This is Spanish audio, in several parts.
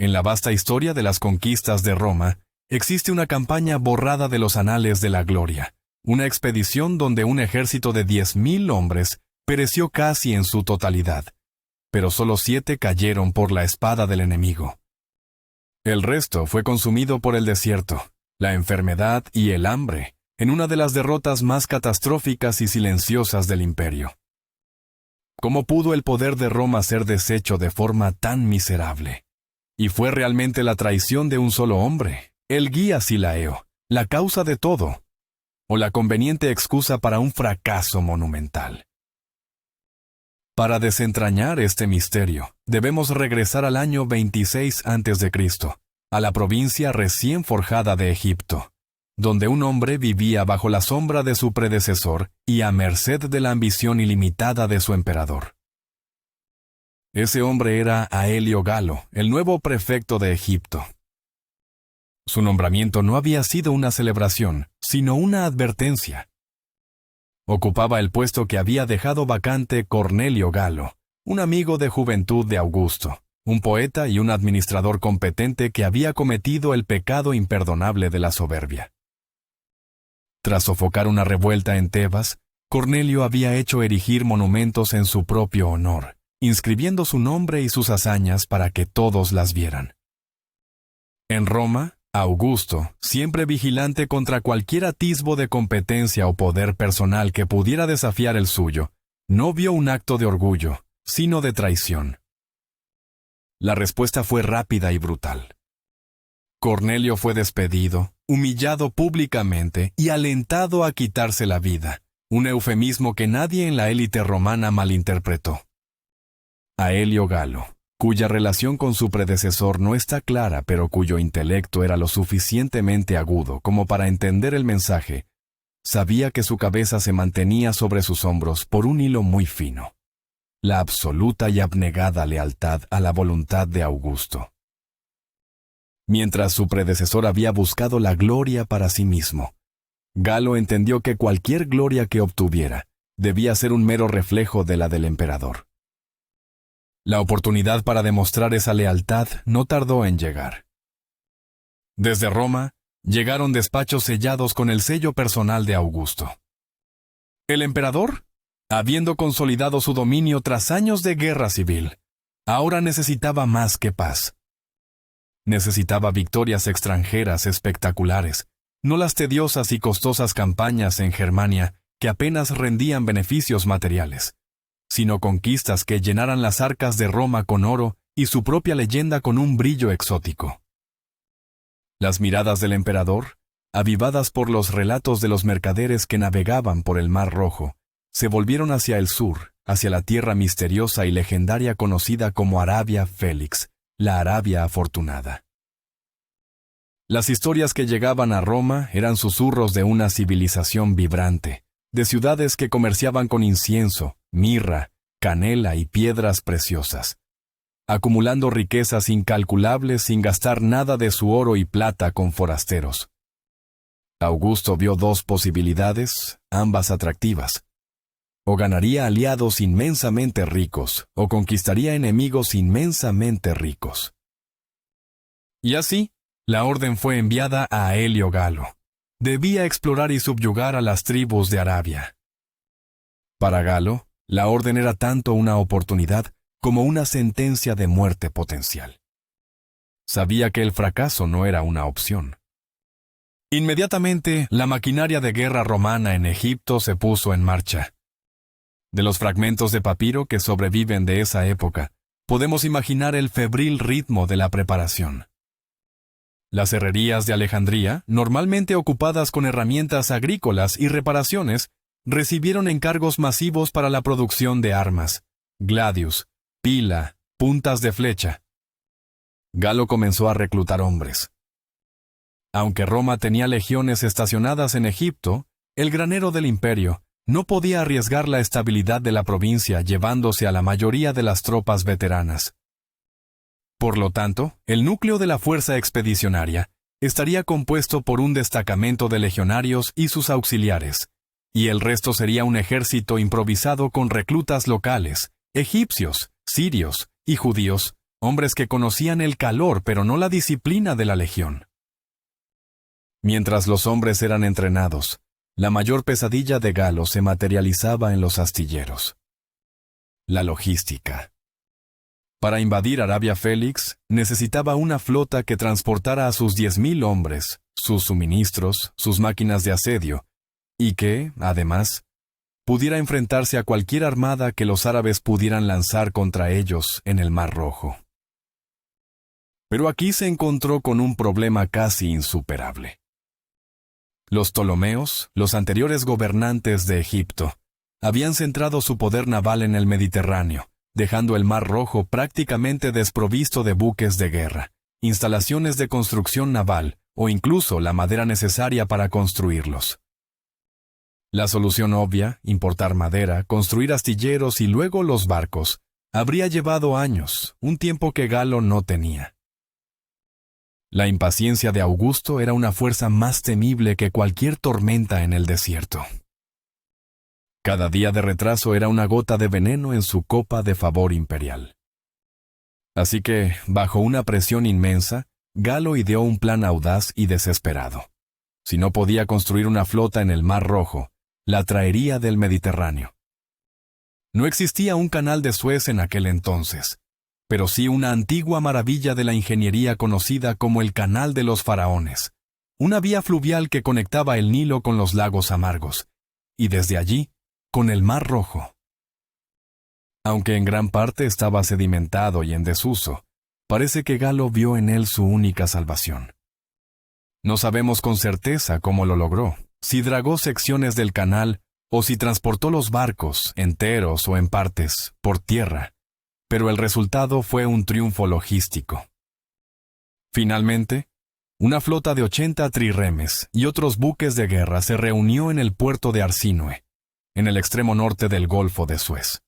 En la vasta historia de las conquistas de Roma, existe una campaña borrada de los anales de la gloria, una expedición donde un ejército de 10.000 hombres pereció casi en su totalidad, pero solo 7 cayeron por la espada del enemigo. El resto fue consumido por el desierto, la enfermedad y el hambre, en una de las derrotas más catastróficas y silenciosas del imperio. ¿Cómo pudo el poder de Roma ser deshecho de forma tan miserable? Y fue realmente la traición de un solo hombre, el guía Silaeo, la causa de todo, o la conveniente excusa para un fracaso monumental. Para desentrañar este misterio, debemos regresar al año 26 a.C., a la provincia recién forjada de Egipto, donde un hombre vivía bajo la sombra de su predecesor y a merced de la ambición ilimitada de su emperador. Ese hombre era Aelio Galo, el nuevo prefecto de Egipto. Su nombramiento no había sido una celebración, sino una advertencia. Ocupaba el puesto que había dejado vacante Cornelio Galo, un amigo de juventud de Augusto, un poeta y un administrador competente que había cometido el pecado imperdonable de la soberbia. Tras sofocar una revuelta en Tebas, Cornelio había hecho erigir monumentos en su propio honor, inscribiendo su nombre y sus hazañas para que todos las vieran. En Roma, Augusto, siempre vigilante contra cualquier atisbo de competencia o poder personal que pudiera desafiar el suyo, no vio un acto de orgullo, sino de traición. La respuesta fue rápida y brutal. Cornelio fue despedido, humillado públicamente y alentado a quitarse la vida, un eufemismo que nadie en la élite romana malinterpretó. Aelio Galo, cuya relación con su predecesor no está clara pero cuyo intelecto era lo suficientemente agudo como para entender el mensaje, sabía que su cabeza se mantenía sobre sus hombros por un hilo muy fino: la absoluta y abnegada lealtad a la voluntad de Augusto. Mientras su predecesor había buscado la gloria para sí mismo, Galo entendió que cualquier gloria que obtuviera debía ser un mero reflejo de la del emperador. La oportunidad para demostrar esa lealtad no tardó en llegar. Desde Roma, llegaron despachos sellados con el sello personal de Augusto. El emperador, habiendo consolidado su dominio tras años de guerra civil, ahora necesitaba más que paz. Necesitaba victorias extranjeras espectaculares, no las tediosas y costosas campañas en Germania que apenas rendían beneficios materiales, sino conquistas que llenaran las arcas de Roma con oro y su propia leyenda con un brillo exótico. Las miradas del emperador, avivadas por los relatos de los mercaderes que navegaban por el Mar Rojo, se volvieron hacia el sur, hacia la tierra misteriosa y legendaria conocida como Arabia Félix, la Arabia afortunada. Las historias que llegaban a Roma eran susurros de una civilización vibrante, de ciudades que comerciaban con incienso, mirra, canela y piedras preciosas, acumulando riquezas incalculables sin gastar nada de su oro y plata con forasteros. Augusto vio 2 posibilidades, ambas atractivas. O ganaría aliados inmensamente ricos, o conquistaría enemigos inmensamente ricos. Y así, la orden fue enviada a Aelio Galo. Debía explorar y subyugar a las tribus de Arabia. Para Galo, la orden era tanto una oportunidad como una sentencia de muerte potencial. Sabía que el fracaso no era una opción. Inmediatamente, la maquinaria de guerra romana en Egipto se puso en marcha. De los fragmentos de papiro que sobreviven de esa época, podemos imaginar el febril ritmo de la preparación. Las herrerías de Alejandría, normalmente ocupadas con herramientas agrícolas y reparaciones, recibieron encargos masivos para la producción de armas, gladius, pila, puntas de flecha. Galo comenzó a reclutar hombres. Aunque Roma tenía legiones estacionadas en Egipto, el granero del imperio no podía arriesgar la estabilidad de la provincia llevándose a la mayoría de las tropas veteranas. Por lo tanto, el núcleo de la fuerza expedicionaria estaría compuesto por un destacamento de legionarios y sus auxiliares, y el resto sería un ejército improvisado con reclutas locales, egipcios, sirios y judíos, hombres que conocían el calor pero no la disciplina de la legión. Mientras los hombres eran entrenados, la mayor pesadilla de Galo se materializaba en los astilleros. La logística. Para invadir Arabia Félix, necesitaba una flota que transportara a sus 10.000 hombres, sus suministros, sus máquinas de asedio, y que, además, pudiera enfrentarse a cualquier armada que los árabes pudieran lanzar contra ellos en el Mar Rojo. Pero aquí se encontró con un problema casi insuperable. Los Ptolomeos, los anteriores gobernantes de Egipto, habían centrado su poder naval en el Mediterráneo, dejando el Mar Rojo prácticamente desprovisto de buques de guerra, instalaciones de construcción naval o incluso la madera necesaria para construirlos. La solución obvia, importar madera, construir astilleros y luego los barcos, habría llevado años, un tiempo que Galo no tenía. La impaciencia de Augusto era una fuerza más temible que cualquier tormenta en el desierto. Cada día de retraso era una gota de veneno en su copa de favor imperial. Así que, bajo una presión inmensa, Galo ideó un plan audaz y desesperado. Si no podía construir una flota en el Mar Rojo, la traería del Mediterráneo. No existía un canal de Suez en aquel entonces, pero sí una antigua maravilla de la ingeniería conocida como el Canal de los Faraones, una vía fluvial que conectaba el Nilo con los lagos amargos, y desde allí, con el Mar Rojo. Aunque en gran parte estaba sedimentado y en desuso, parece que Galo vio en él su única salvación. No sabemos con certeza cómo lo logró, si dragó secciones del canal o si transportó los barcos, enteros o en partes, por tierra, pero el resultado fue un triunfo logístico. Finalmente, una flota de 80 trirremes y otros buques de guerra se reunió en el puerto de Arsínoe, en el extremo norte del Golfo de Suez.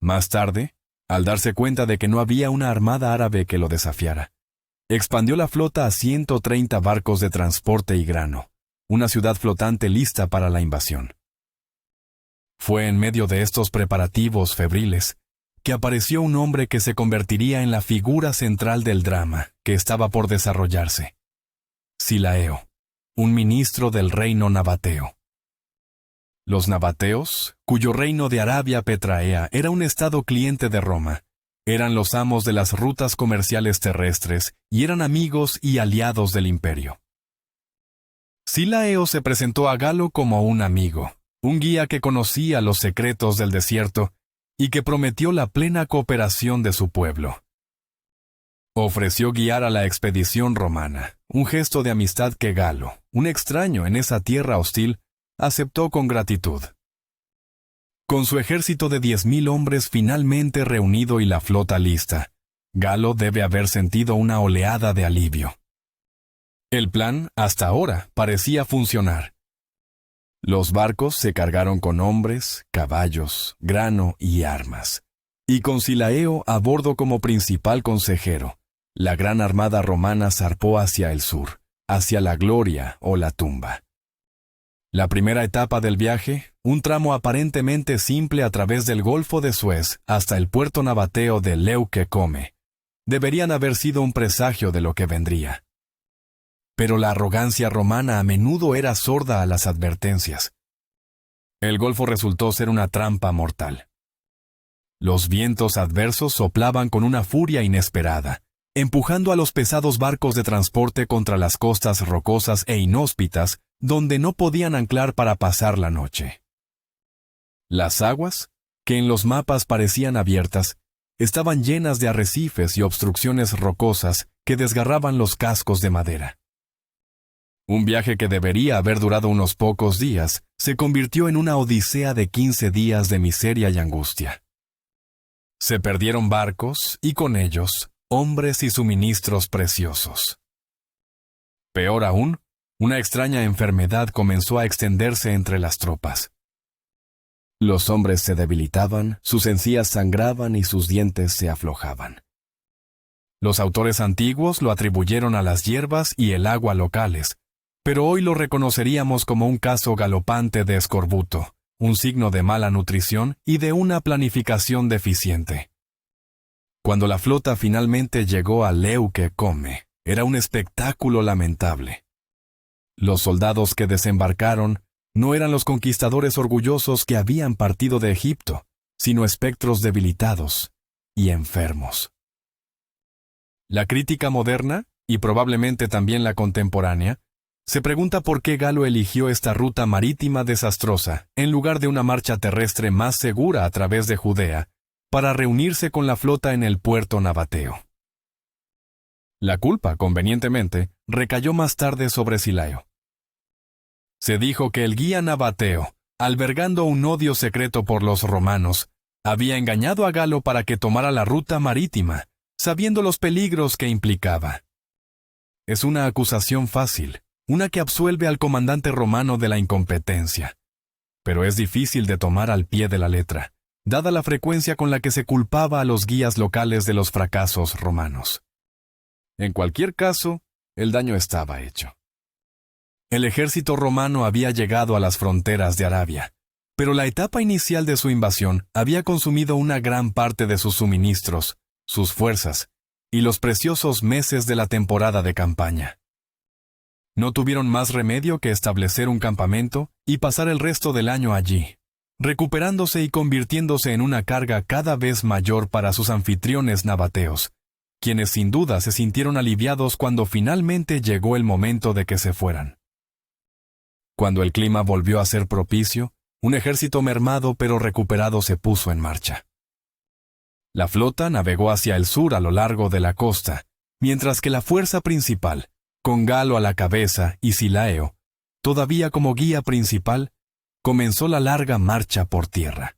Más tarde, al darse cuenta de que no había una armada árabe que lo desafiara, expandió la flota a 130 barcos de transporte y grano, una ciudad flotante lista para la invasión. Fue en medio de estos preparativos febriles que apareció un hombre que se convertiría en la figura central del drama que estaba por desarrollarse. Silaeo, un ministro del reino nabateo. Los nabateos, cuyo reino de Arabia Petraea era un estado cliente de Roma, eran los amos de las rutas comerciales terrestres y eran amigos y aliados del imperio. Silaeo se presentó a Galo como un amigo, un guía que conocía los secretos del desierto y que prometió la plena cooperación de su pueblo. Ofreció guiar a la expedición romana, un gesto de amistad que Galo, un extraño en esa tierra hostil, aceptó con gratitud. Con su ejército de 10.000 hombres finalmente reunido y la flota lista, Galo debe haber sentido una oleada de alivio. El plan, hasta ahora, parecía funcionar. Los barcos se cargaron con hombres, caballos, grano y armas. Y con Silaeo a bordo como principal consejero, la gran armada romana zarpó hacia el sur, hacia la gloria o la tumba. La primera etapa del viaje, un tramo aparentemente simple a través del Golfo de Suez hasta el puerto nabateo de Leuquecome, deberían haber sido un presagio de lo que vendría. Pero la arrogancia romana a menudo era sorda a las advertencias. El Golfo resultó ser una trampa mortal. Los vientos adversos soplaban con una furia inesperada, empujando a los pesados barcos de transporte contra las costas rocosas e inhóspitas, donde no podían anclar para pasar la noche. Las aguas, que en los mapas parecían abiertas, estaban llenas de arrecifes y obstrucciones rocosas que desgarraban los cascos de madera. Un viaje que debería haber durado unos pocos días, se convirtió en una odisea de 15 días de miseria y angustia. Se perdieron barcos, y con ellos, hombres y suministros preciosos. Peor aún, una extraña enfermedad comenzó a extenderse entre las tropas. Los hombres se debilitaban, sus encías sangraban y sus dientes se aflojaban. Los autores antiguos lo atribuyeron a las hierbas y el agua locales, pero hoy lo reconoceríamos como un caso galopante de escorbuto, un signo de mala nutrición y de una planificación deficiente. Cuando la flota finalmente llegó a Leuque Come, era un espectáculo lamentable. Los soldados que desembarcaron no eran los conquistadores orgullosos que habían partido de Egipto, sino espectros debilitados y enfermos. La crítica moderna, y probablemente también la contemporánea, se pregunta por qué Galo eligió esta ruta marítima desastrosa en lugar de una marcha terrestre más segura a través de Judea para reunirse con la flota en el puerto nabateo. La culpa, convenientemente, recayó más tarde sobre Silao. Se dijo que el guía nabateo, albergando un odio secreto por los romanos, había engañado a Galo para que tomara la ruta marítima, sabiendo los peligros que implicaba. Es una acusación fácil, una que absuelve al comandante romano de la incompetencia. Pero es difícil de tomar al pie de la letra, dada la frecuencia con la que se culpaba a los guías locales de los fracasos romanos. En cualquier caso, el daño estaba hecho. El ejército romano había llegado a las fronteras de Arabia, pero la etapa inicial de su invasión había consumido una gran parte de sus suministros, sus fuerzas y los preciosos meses de la temporada de campaña. No tuvieron más remedio que establecer un campamento y pasar el resto del año allí, recuperándose y convirtiéndose en una carga cada vez mayor para sus anfitriones nabateos, quienes sin duda se sintieron aliviados cuando finalmente llegó el momento de que se fueran. Cuando el clima volvió a ser propicio, un ejército mermado pero recuperado se puso en marcha. La flota navegó hacia el sur a lo largo de la costa, mientras que la fuerza principal, con Galo a la cabeza y Silao, todavía como guía principal, comenzó la larga marcha por tierra.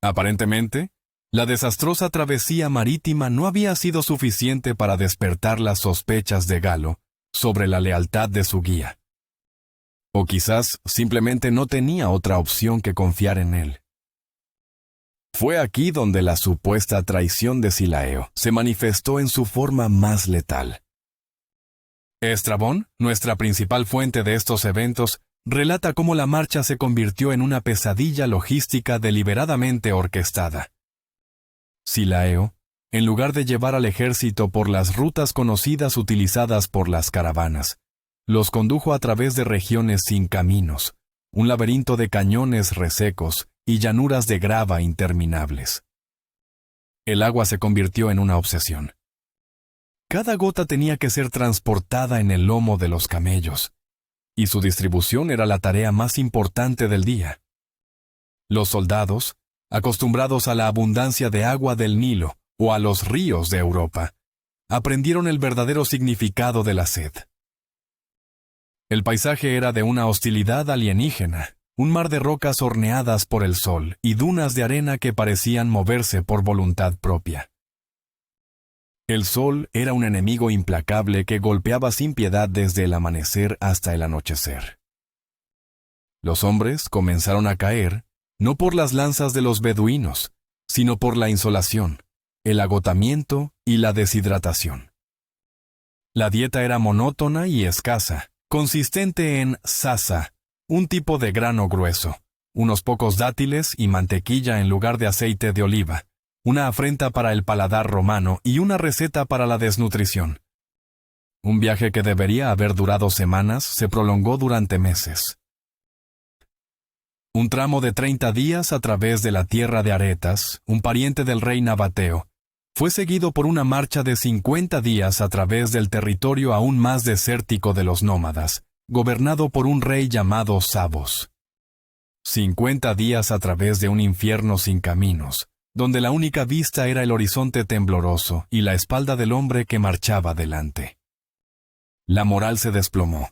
Aparentemente, la desastrosa travesía marítima no había sido suficiente para despertar las sospechas de Galo sobre la lealtad de su guía. O quizás simplemente no tenía otra opción que confiar en él. Fue aquí donde la supuesta traición de Silao se manifestó en su forma más letal. Estrabón, nuestra principal fuente de estos eventos, relata cómo la marcha se convirtió en una pesadilla logística deliberadamente orquestada. Silao, en lugar de llevar al ejército por las rutas conocidas utilizadas por las caravanas, los condujo a través de regiones sin caminos, un laberinto de cañones resecos y llanuras de grava interminables. El agua se convirtió en una obsesión. Cada gota tenía que ser transportada en el lomo de los camellos, y su distribución era la tarea más importante del día. Los soldados, acostumbrados a la abundancia de agua del Nilo o a los ríos de Europa, aprendieron el verdadero significado de la sed. El paisaje era de una hostilidad alienígena, un mar de rocas horneadas por el sol y dunas de arena que parecían moverse por voluntad propia. El sol era un enemigo implacable que golpeaba sin piedad desde el amanecer hasta el anochecer. Los hombres comenzaron a caer, no por las lanzas de los beduinos, sino por la insolación, el agotamiento y la deshidratación. La dieta era monótona y escasa, consistente en sasa, un tipo de grano grueso, unos pocos dátiles y mantequilla en lugar de aceite de oliva, una afrenta para el paladar romano y una receta para la desnutrición. Un viaje que debería haber durado semanas se prolongó durante meses. Un tramo de 30 días a través de la tierra de Aretas, un pariente del rey nabateo, fue seguido por una marcha de 50 días a través del territorio aún más desértico de los nómadas, gobernado por un rey llamado Sabos. 50 días a través de un infierno sin caminos, donde la única vista era el horizonte tembloroso y la espalda del hombre que marchaba delante. La moral se desplomó.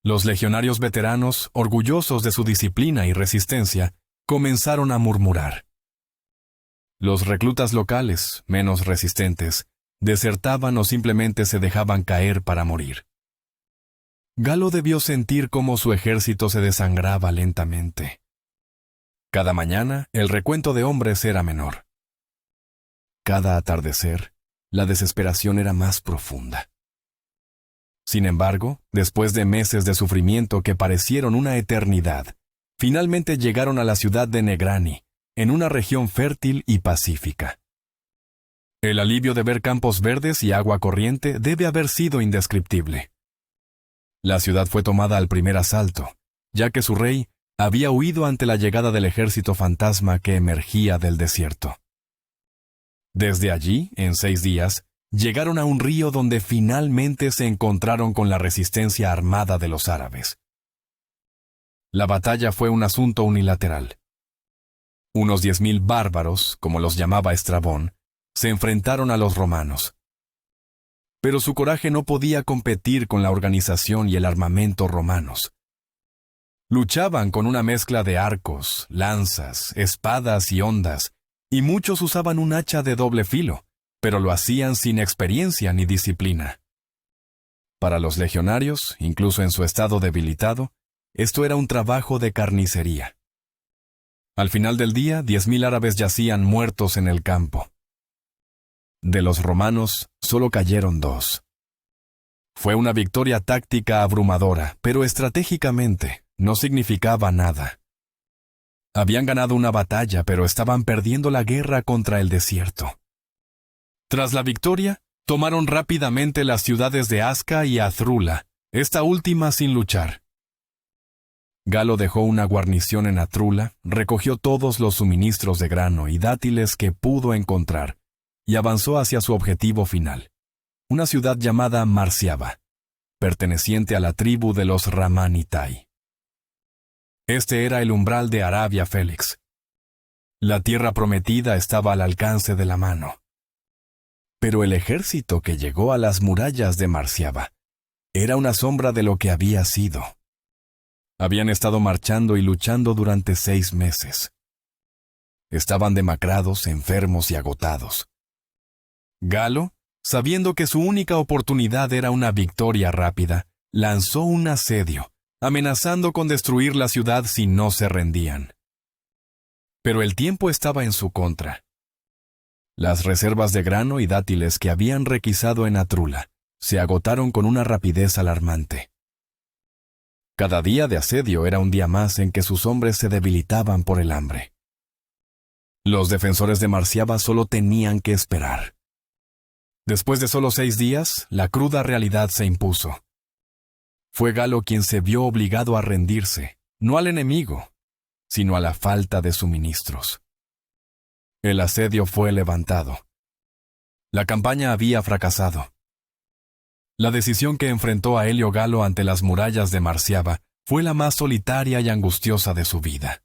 Los legionarios veteranos, orgullosos de su disciplina y resistencia, comenzaron a murmurar. Los reclutas locales, menos resistentes, desertaban o simplemente se dejaban caer para morir. Galo debió sentir cómo su ejército se desangraba lentamente. Cada mañana, el recuento de hombres era menor. Cada atardecer, la desesperación era más profunda. Sin embargo, después de meses de sufrimiento que parecieron una eternidad, finalmente llegaron a la ciudad de Negrani, en una región fértil y pacífica. El alivio de ver campos verdes y agua corriente debe haber sido indescriptible. La ciudad fue tomada al primer asalto, ya que su rey había huido ante la llegada del ejército fantasma que emergía del desierto. Desde allí, en 6 días, llegaron a un río donde finalmente se encontraron con la resistencia armada de los árabes. La batalla fue un asunto unilateral. Unos 10.000 bárbaros, como los llamaba Estrabón, se enfrentaron a los romanos. Pero su coraje no podía competir con la organización y el armamento romanos. Luchaban con una mezcla de arcos, lanzas, espadas y hondas, y muchos usaban un hacha de doble filo, pero lo hacían sin experiencia ni disciplina. Para los legionarios, incluso en su estado debilitado, esto era un trabajo de carnicería. Al final del día, 10.000 árabes yacían muertos en el campo. De los romanos, solo cayeron 2. Fue una victoria táctica abrumadora, pero estratégicamente no significaba nada. Habían ganado una batalla, pero estaban perdiendo la guerra contra el desierto. Tras la victoria, tomaron rápidamente las ciudades de Asca y Atrula, esta última sin luchar. Galo dejó una guarnición en Atrula, recogió todos los suministros de grano y dátiles que pudo encontrar, y avanzó hacia su objetivo final, una ciudad llamada Marciaba, perteneciente a la tribu de los Ramanitai. Este era el umbral de Arabia Félix. La tierra prometida estaba al alcance de la mano. Pero el ejército que llegó a las murallas de Marciaba era una sombra de lo que había sido. Habían estado marchando y luchando durante 6 meses. Estaban demacrados, enfermos y agotados. Galo, sabiendo que su única oportunidad era una victoria rápida, lanzó un asedio, amenazando con destruir la ciudad si no se rendían. Pero el tiempo estaba en su contra. Las reservas de grano y dátiles que habían requisado en Atrula se agotaron con una rapidez alarmante. Cada día de asedio era un día más en que sus hombres se debilitaban por el hambre. Los defensores de Marciaba solo tenían que esperar. Después de solo 6 días, la cruda realidad se impuso. Fue Galo quien se vio obligado a rendirse, no al enemigo, sino a la falta de suministros. El asedio fue levantado. La campaña había fracasado. La decisión que enfrentó a Helio Galo ante las murallas de Marciaba fue la más solitaria y angustiosa de su vida.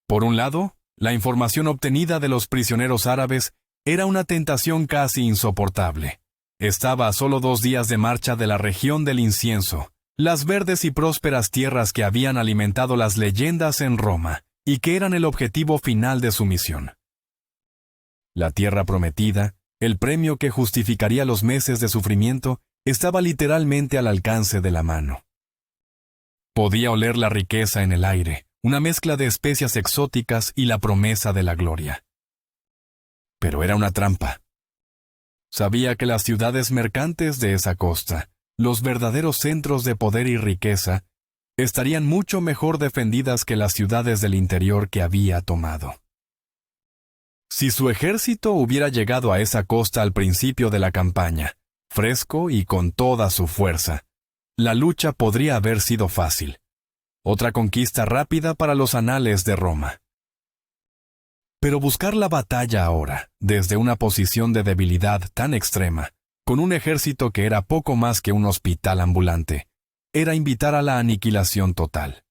Por un lado, la información obtenida de los prisioneros árabes era una tentación casi insoportable. Estaba a solo 2 días de marcha de la región del incienso, las verdes y prósperas tierras que habían alimentado las leyendas en Roma y que eran el objetivo final de su misión. La tierra prometida, el premio que justificaría los meses de sufrimiento, estaba literalmente al alcance de la mano. Podía oler la riqueza en el aire, una mezcla de especias exóticas y la promesa de la gloria. Pero era una trampa. Sabía que las ciudades mercantes de esa costa, los verdaderos centros de poder y riqueza, estarían mucho mejor defendidas que las ciudades del interior que había tomado. Si su ejército hubiera llegado a esa costa al principio de la campaña, fresco y con toda su fuerza, la lucha podría haber sido fácil. Otra conquista rápida para los anales de Roma. Pero buscar la batalla ahora, desde una posición de debilidad tan extrema, con un ejército que era poco más que un hospital ambulante, era invitar a la aniquilación total.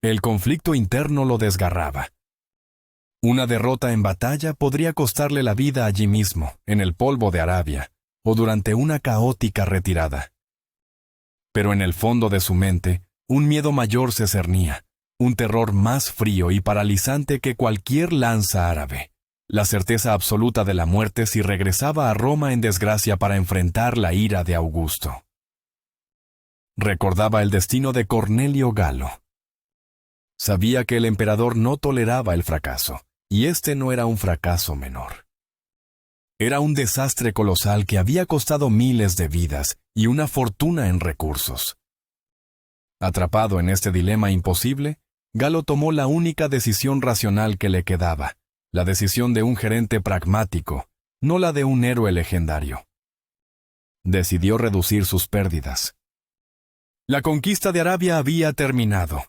El conflicto interno lo desgarraba. Una derrota en batalla podría costarle la vida allí mismo, en el polvo de Arabia, o durante una caótica retirada. Pero en el fondo de su mente, un miedo mayor se cernía, un terror más frío y paralizante que cualquier lanza árabe, la certeza absoluta de la muerte si regresaba a Roma en desgracia para enfrentar la ira de Augusto. Recordaba el destino de Cornelio Galo. Sabía que el emperador no toleraba el fracaso, y este no era un fracaso menor. Era un desastre colosal que había costado miles de vidas y una fortuna en recursos. Atrapado en este dilema imposible, Galo tomó la única decisión racional que le quedaba, la decisión de un gerente pragmático, no la de un héroe legendario. Decidió reducir sus pérdidas. La conquista de Arabia había terminado.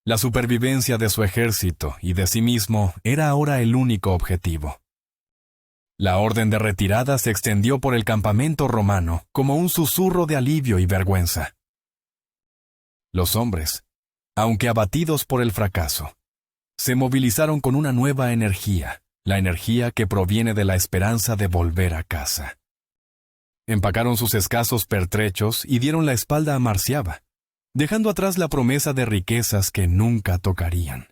La supervivencia de su ejército y de sí mismo era ahora el único objetivo. La orden de retirada se extendió por el campamento romano como un susurro de alivio y vergüenza. Los hombres, aunque abatidos por el fracaso, se movilizaron con una nueva energía, la energía que proviene de la esperanza de volver a casa. Empacaron sus escasos pertrechos y dieron la espalda a Marciaba, dejando atrás la promesa de riquezas que nunca tocarían.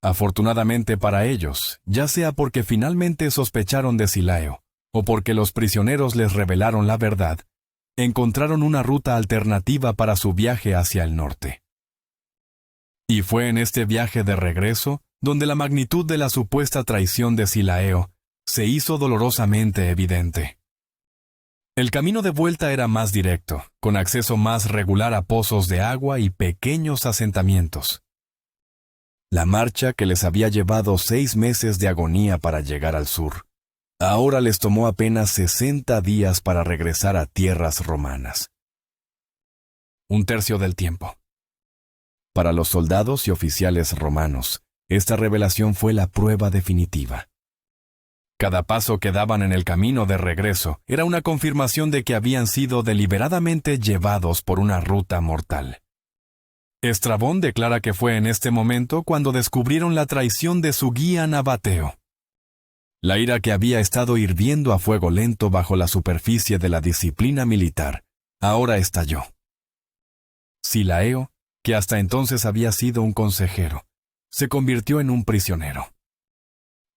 Afortunadamente para ellos, ya sea porque finalmente sospecharon de Silao, o porque los prisioneros les revelaron la verdad, encontraron una ruta alternativa para su viaje hacia el norte. Y fue en este viaje de regreso donde la magnitud de la supuesta traición de Silao se hizo dolorosamente evidente. El camino de vuelta era más directo, con acceso más regular a pozos de agua y pequeños asentamientos. La marcha que les había llevado 6 meses de agonía para llegar al sur, ahora les tomó apenas 60 días para regresar a tierras romanas. Un tercio del tiempo. Para los soldados y oficiales romanos, esta revelación fue la prueba definitiva. Cada paso que daban en el camino de regreso era una confirmación de que habían sido deliberadamente llevados por una ruta mortal. Estrabón declara que fue en este momento cuando descubrieron la traición de su guía Nabateo. La ira que había estado hirviendo a fuego lento bajo la superficie de la disciplina militar, ahora estalló. Silao, que hasta entonces había sido un consejero, se convirtió en un prisionero.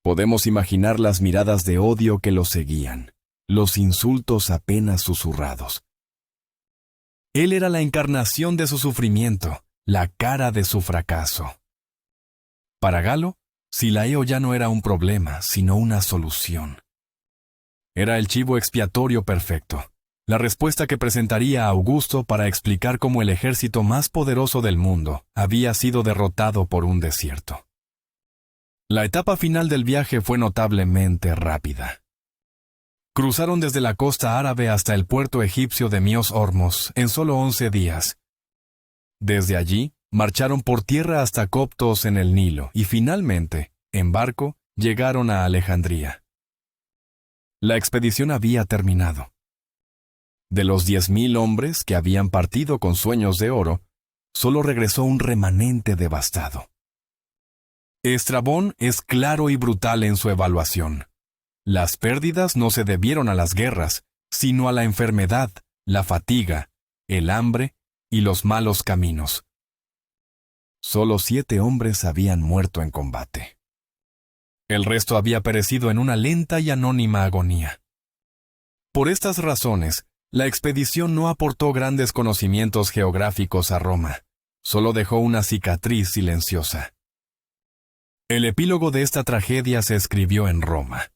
Podemos imaginar las miradas de odio que lo seguían, los insultos apenas susurrados. Él era la encarnación de su sufrimiento, la cara de su fracaso. Para Galo, Silao ya no era un problema, sino una solución. Era el chivo expiatorio perfecto, la respuesta que presentaría a Augusto para explicar cómo el ejército más poderoso del mundo había sido derrotado por un desierto. La etapa final del viaje fue notablemente rápida. Cruzaron desde la costa árabe hasta el puerto egipcio de Mios Hormos en solo 11 días. Desde allí, marcharon por tierra hasta Coptos en el Nilo y finalmente, en barco, llegaron a Alejandría. La expedición había terminado. De los 10.000 hombres que habían partido con sueños de oro, solo regresó un remanente devastado. Estrabón es claro y brutal en su evaluación. Las pérdidas no se debieron a las guerras, sino a la enfermedad, la fatiga, el hambre y los malos caminos. Solo 7 hombres habían muerto en combate. El resto había perecido en una lenta y anónima agonía. Por estas razones, la expedición no aportó grandes conocimientos geográficos a Roma, solo dejó una cicatriz silenciosa. El epílogo de esta tragedia se escribió en Roma.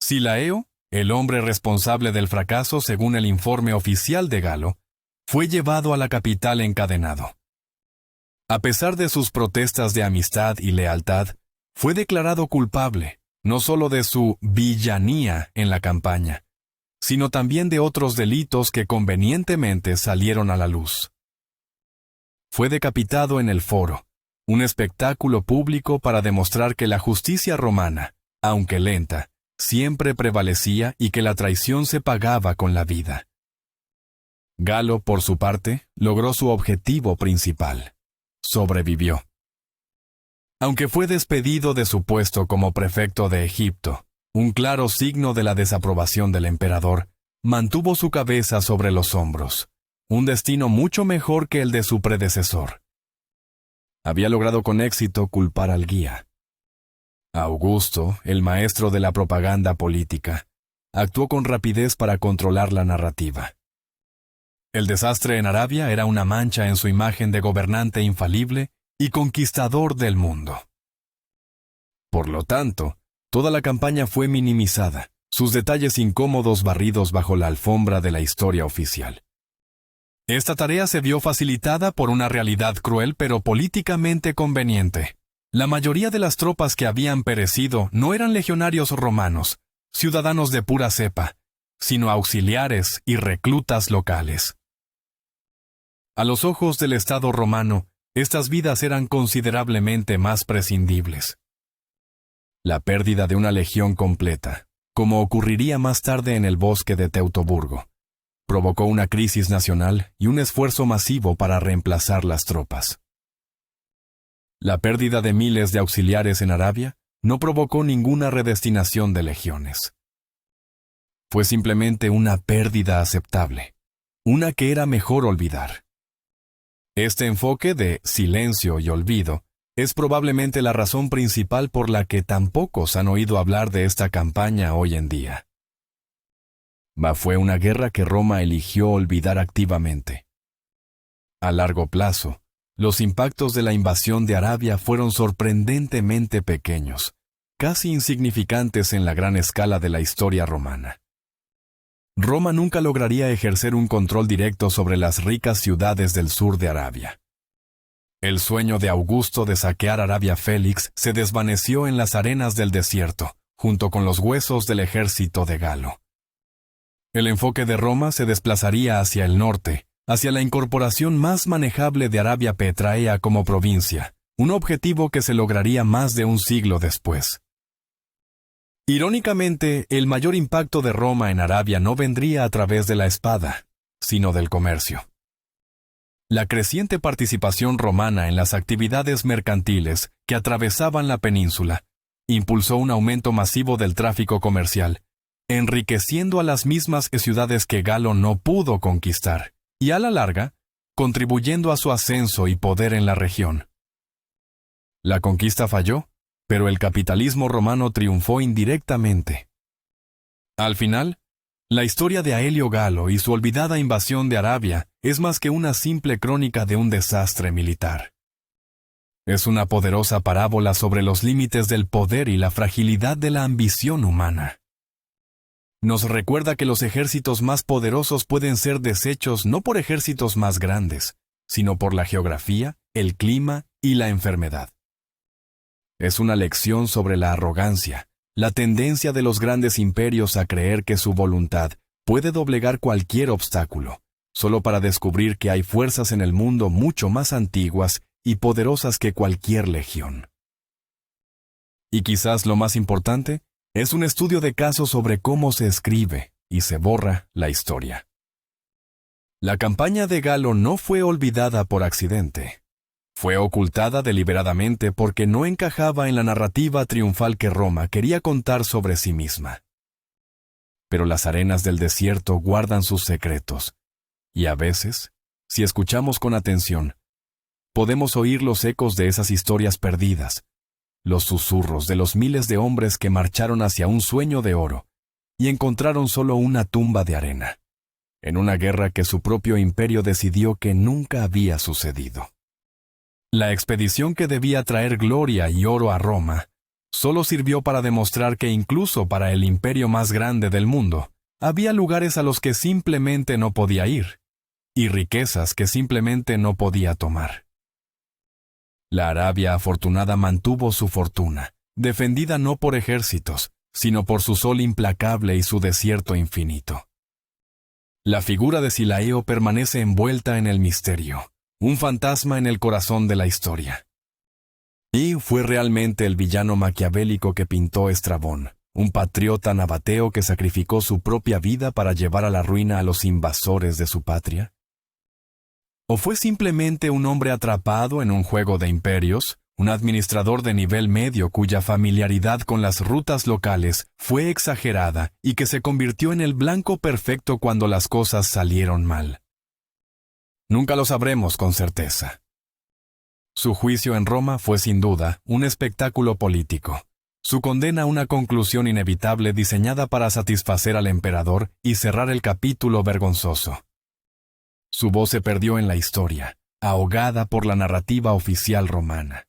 Silao, el hombre responsable del fracaso según el informe oficial de Galo, fue llevado a la capital encadenado. A pesar de sus protestas de amistad y lealtad, fue declarado culpable, no solo de su villanía en la campaña, sino también de otros delitos que convenientemente salieron a la luz. Fue decapitado en el foro, un espectáculo público para demostrar que la justicia romana, aunque lenta, siempre prevalecía y que la traición se pagaba con la vida. Galo, por su parte, logró su objetivo principal. Sobrevivió. Aunque fue despedido de su puesto como prefecto de Egipto, un claro signo de la desaprobación del emperador, mantuvo su cabeza sobre los hombros, un destino mucho mejor que el de su predecesor. Había logrado con éxito culpar al guía. Augusto, el maestro de la propaganda política, actuó con rapidez para controlar la narrativa. El desastre en Arabia era una mancha en su imagen de gobernante infalible y conquistador del mundo. Por lo tanto, toda la campaña fue minimizada, sus detalles incómodos barridos bajo la alfombra de la historia oficial. Esta tarea se vio facilitada por una realidad cruel pero políticamente conveniente. La mayoría de las tropas que habían perecido no eran legionarios romanos, ciudadanos de pura cepa, sino auxiliares y reclutas locales. A los ojos del Estado romano, estas vidas eran considerablemente más prescindibles. La pérdida de una legión completa, como ocurriría más tarde en el bosque de Teutoburgo, provocó una crisis nacional y un esfuerzo masivo para reemplazar las tropas. La pérdida de miles de auxiliares en Arabia no provocó ninguna redestinación de legiones. Fue simplemente una pérdida aceptable, una que era mejor olvidar. Este enfoque de silencio y olvido es probablemente la razón principal por la que tan pocos han oído hablar de esta campaña hoy en día. Fue una guerra que Roma eligió olvidar activamente. A largo plazo, los impactos de la invasión de Arabia fueron sorprendentemente pequeños, casi insignificantes en la gran escala de la historia romana. Roma nunca lograría ejercer un control directo sobre las ricas ciudades del sur de Arabia. El sueño de Augusto de saquear Arabia Félix se desvaneció en las arenas del desierto, junto con los huesos del ejército de Galo. El enfoque de Roma se desplazaría hacia el norte, hacia la incorporación más manejable de Arabia Petraea como provincia, un objetivo que se lograría más de un siglo después. Irónicamente, el mayor impacto de Roma en Arabia no vendría a través de la espada, sino del comercio. La creciente participación romana en las actividades mercantiles que atravesaban la península impulsó un aumento masivo del tráfico comercial, enriqueciendo a las mismas ciudades que Galo no pudo conquistar, y a la larga, contribuyendo a su ascenso y poder en la región. La conquista falló, pero el capitalismo romano triunfó indirectamente. Al final, la historia de Aelio Galo y su olvidada invasión de Arabia es más que una simple crónica de un desastre militar. Es una poderosa parábola sobre los límites del poder y la fragilidad de la ambición humana. Nos recuerda que los ejércitos más poderosos pueden ser deshechos no por ejércitos más grandes, sino por la geografía, el clima y la enfermedad. Es una lección sobre la arrogancia, la tendencia de los grandes imperios a creer que su voluntad puede doblegar cualquier obstáculo, solo para descubrir que hay fuerzas en el mundo mucho más antiguas y poderosas que cualquier legión. Y quizás lo más importante, es un estudio de caso sobre cómo se escribe y se borra la historia. La campaña de Galo no fue olvidada por accidente. Fue ocultada deliberadamente porque no encajaba en la narrativa triunfal que Roma quería contar sobre sí misma. Pero las arenas del desierto guardan sus secretos, y a veces, si escuchamos con atención, podemos oír los ecos de esas historias perdidas, los susurros de los miles de hombres que marcharon hacia un sueño de oro y encontraron solo una tumba de arena, en una guerra que su propio imperio decidió que nunca había sucedido. La expedición que debía traer gloria y oro a Roma solo sirvió para demostrar que incluso para el imperio más grande del mundo, había lugares a los que simplemente no podía ir, y riquezas que simplemente no podía tomar. La Arabia afortunada mantuvo su fortuna, defendida no por ejércitos, sino por su sol implacable y su desierto infinito. La figura de Silao permanece envuelta en el misterio, un fantasma en el corazón de la historia. Y fue realmente el villano maquiavélico que pintó Estrabón, un patriota nabateo que sacrificó su propia vida para llevar a la ruina a los invasores de su patria. ¿O fue simplemente un hombre atrapado en un juego de imperios, un administrador de nivel medio cuya familiaridad con las rutas locales fue exagerada y que se convirtió en el blanco perfecto cuando las cosas salieron mal? Nunca lo sabremos con certeza. Su juicio en Roma fue sin duda un espectáculo político. Su condena una conclusión inevitable diseñada para satisfacer al emperador y cerrar el capítulo vergonzoso. Su voz se perdió en la historia, ahogada por la narrativa oficial romana.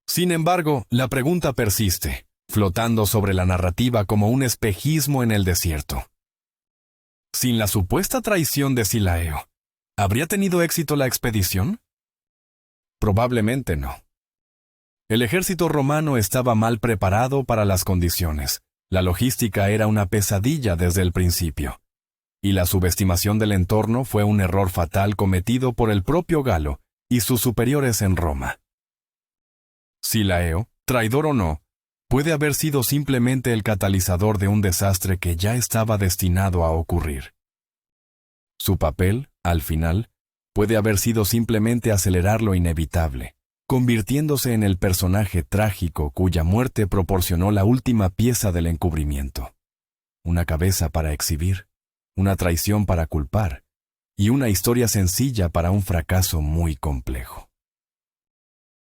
Sin embargo, la pregunta persiste, flotando sobre la narrativa como un espejismo en el desierto. Sin la supuesta traición de Silao, ¿habría tenido éxito la expedición? Probablemente no. El ejército romano estaba mal preparado para las condiciones. La logística era una pesadilla desde el principio. Y la subestimación del entorno fue un error fatal cometido por el propio Galo y sus superiores en Roma. Silaeo, traidor o no, puede haber sido simplemente el catalizador de un desastre que ya estaba destinado a ocurrir. Su papel, al final, puede haber sido simplemente acelerar lo inevitable, convirtiéndose en el personaje trágico cuya muerte proporcionó la última pieza del encubrimiento. Una cabeza para exhibir, una traición para culpar, y una historia sencilla para un fracaso muy complejo.